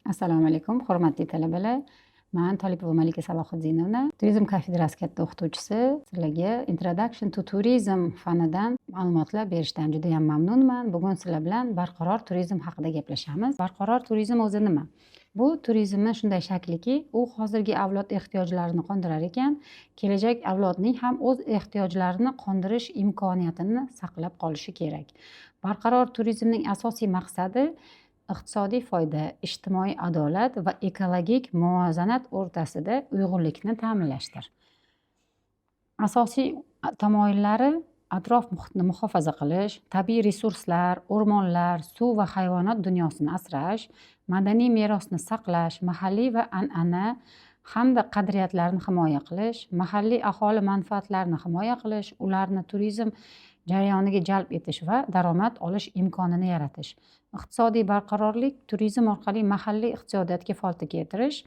Assalomu alaykum, hurmatli talabalar. Men Tolipova Malika Salohiddinovna, Turizm kafedrasi katta o'qituvchisi. Sizlarga Introduction to Tourism fanidan ma'lumotlar berishdan juda ham mamnunman. Bugun sizlar bilan barqaror turizm haqida gaplashamiz. Barqaror turizm o'zi nima? Bu turizmni shunday shakliki, u hozirgi avlod ehtiyojlarini qondirar ekan, kelajak avlodning ham o'z ehtiyojlarini qondirish imkoniyatini saqlab qolishi kerak. Barqaror turizmning asosiy maqsadi iqtisodiy foyda, ijtimoiy adolat va ekologik muvozanat o'rtasida uyg'unlikni ta'minlashdir. Asosiy tamoyillari atrof muhitni muhofaza qilish, tabiiy resurslar, o'rmonlar, suv va hayvonot dunyosini asrash, madaniy merosni saqlash, mahalliy va an'ana hamda qadriyatlarni himoya qilish, mahalliy aholi manfaatlarini himoya qilish, ularni turizm jarayoniga jalb etish va daromad olish imkonini yaratish. Iqtisodiy barqarorlik turizm orqali mahalliy iqtisodiyotga folta keltirish,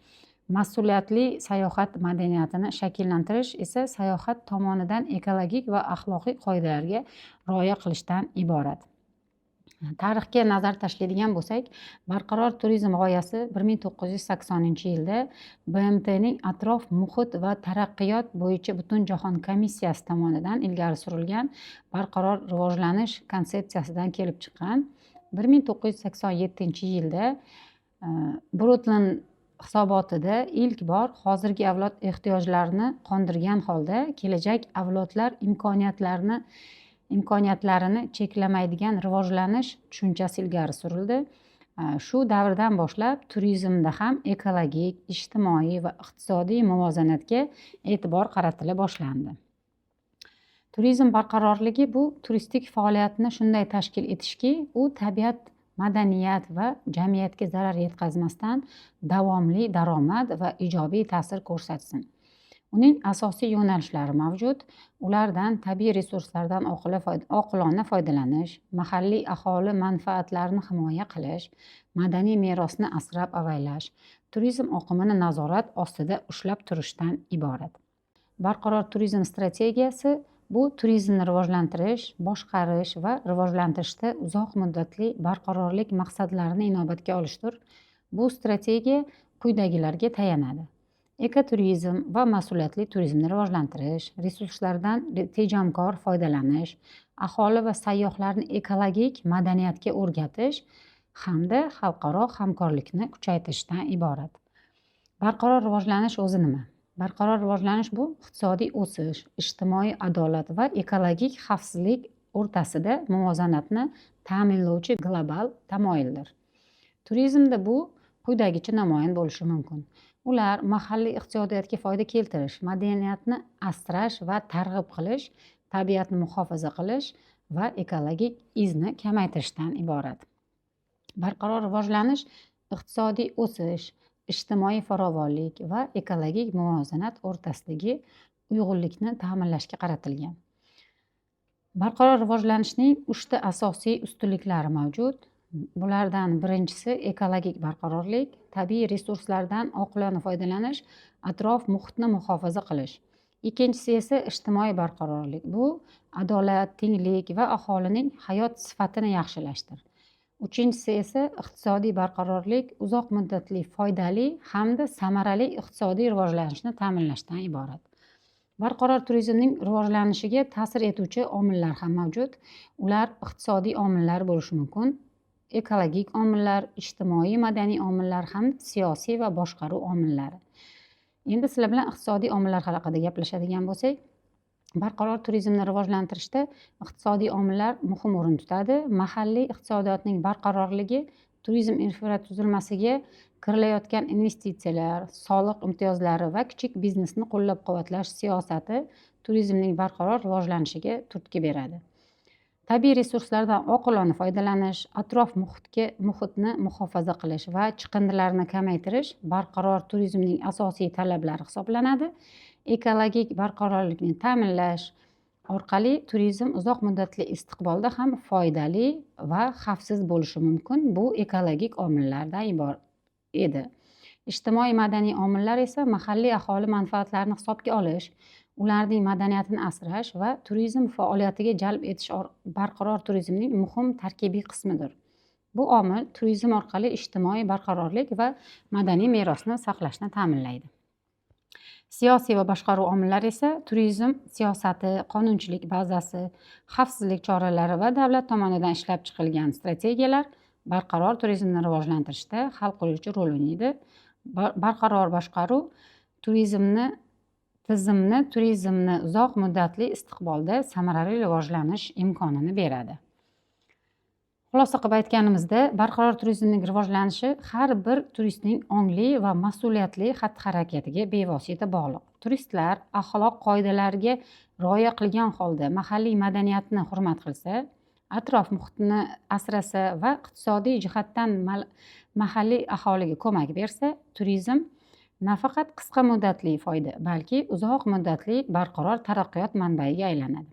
mas'uliyatli sayohat madaniyatini shakllantirish esa sayohat tomonidan ekologik va axloqiy qoidalarga rioya qilishdan iborat. Tarixga nazar tashlaydigan bo'lsak, barqaror turizm g'oyasi 1980-yilda BMTning atrof muhit va taraqqiyot bo'yicha Butunjahon komissiyasi tomonidan ilgari surilgan barqaror rivojlanish konsepsiyasidan kelib chiqqan. 1987-yilda Brundtland hisobotida ilk bor hozirgi avlod ehtiyojlarini qondirgan holda kelajak avlodlar imkoniyatlarini cheklamaydigan rivojlanish tushunchasi ilgari surildi. Shu davrdan boshlab turizmda ham ekologik, ijtimoiy va iqtisodiy muvozanatga e'tibor qaratila boshlandi. Turizm barqarorligi bu turistik faoliyatni shunday tashkil etishki, u tabiat, madaniyat va jamiyatga zarar yetkazmasdan davomli daromad va ijobiy ta'sir ko'rsatsin. Uning asosiy yo'nalishlari mavjud. Ulardan tabiiy resurslardan oqilona foydalanish, mahalliy aholi manfaatlarini himoya qilish, madaniy merosni asrab-avaylash, turizm oqimini nazorat ostida ushlab turishdan iborat. Barqaror turizm strategiyasi bu turizmni rivojlantirish, boshqarish va rivojlantirishda uzoq muddatli barqarorlik maqsadlarini inobatga olishdir. Bu strategiya quyidagilarga tayanadi: ekoturizm va mas'uliyatli turizmni rivojlantirish, resurslardan tejamkor foydalanish, aholi va sayyohlarni ekologik madaniyatga o'rgatish hamda xalqaro hamkorlikni kuchaytirishdan iborat. Barqaror rivojlanish o'zi nima? Barqaror rivojlanish bu iqtisodiy o'sish, ijtimoiy adolat va ekologik xavfsizlik o'rtasida muvozanatni ta'minlovchi global tamoyildir. Turizmda bu quyidagicha namoyon bo'lishi mumkin. Ular mahalliy iqtisodiyotga foyda keltirish, madaniyatni asrash va targ'ib qilish, tabiatni muhofaza qilish va ekologik izni kamaytirishdan iborat. Barqaror rivojlanish iqtisodiy o'sish, ijtimoiy farovonlik va ekologik muvozanat o'rtasidagi uyg'unlikni ta'minlashga qaratilgan. Barqaror rivojlanishning 3 ta asosiy ustunliklari mavjud. Bulardan birinchisi ekologik barqarorlik, tabiiy resurslardan oqilona foydalanish, atrof muhitni muhofaza qilish. Ikkinchisi esa ijtimoiy barqarorlik. Bu adolat, tenglik va aholining hayot sifatini yaxshilashdir. Uchinchisi esa iqtisodiy barqarorlik, uzoq muddatli foydali hamda samarali iqtisodiy rivojlanishni ta'minlashdan iborat. Barqaror turizmning rivojlanishiga ta'sir etuvchi omillar ham mavjud. Ular iqtisodiy omillar bo'lishi mumkin, ekologik omillar, ijtimoiy madaniy omillar hamda siyosiy va boshqaruv omillari. Endi sizlar bilan iqtisodiy omillar haqida gaplashadigan bo'lsak, barqaror turizmni rivojlantirishda iqtisodiy omillar muhim o'rin tutadi. Mahalliy iqtisodiyotning barqarorligi turizm infratuzilmasiga kirilayotgan investitsiyalar, soliq imtiyozlari va kichik biznesni qo'llab-quvvatlash siyosati turizmning barqaror rivojlanishiga turtki beradi. Tabiiy resurslardan oqilona foydalanish, atrof muhitni muhofaza qilish va chiqindilarni kamaytirish barqaror turizmning asosiy talablari hisoblanadi. Ekologik barqarorlikni ta'minlash orqali turizm uzoq muddatli istiqbolda ham foydali va xavfsiz bo'lishi mumkin. Bu ekologik omillardan iborat edi. Ijtimoiy madaniy omillar esa mahalliy aholi manfaatlarini hisobga olish, ularning madaniyatini asrash va turizm faoliyatiga jalb etish barqaror turizmning muhim tarkibiy qismidir. Bu omil turizm orqali ijtimoiy barqarorlik va madaniy merosni saqlashni ta'minlaydi. Siyosiy va boshqaruv omillari esa turizm siyosati, qonunchilik bazasi, xavfsizlik choralari va davlat tomonidan ishlab chiqilgan strategiyalar barqaror turizmni rivojlantirishda hal qiluvchi rol o'ynaydi. Barqaror boshqaruv turizmni uzoq muddatli istiqbolda samarali rivojlanish imkonini beradi. Xulosa qilib aytganimizda, barqaror turizmning rivojlanishi har bir turistning ongli va mas'uliyatli xatti-harakatiga bevosita bog'liq. Turistlar axloq qoidalariga rioya qilgan holda mahalliy madaniyatni hurmat qilsa, atrof muhitni asrasa va iqtisodiy jihatdan mahalliy aholiga ko'mak bersa, turizm nafaqat qisqa muddatli foyda, balki uzoq muddatli barqaror taraqqiyot manbaiga aylanadi.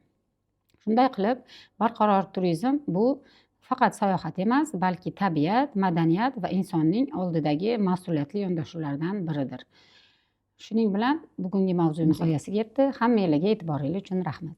Shunday qilib, barqaror turizm bu faqat sayohat emas, balki tabiat, madaniyat va insonning oldidagi mas'uliyatli yondashuvlardan biridir. Shuning bilan bugungi mavzuimiz nihoyasiga yetdi. Hammanglarga e'tiboringiz uchun rahmat.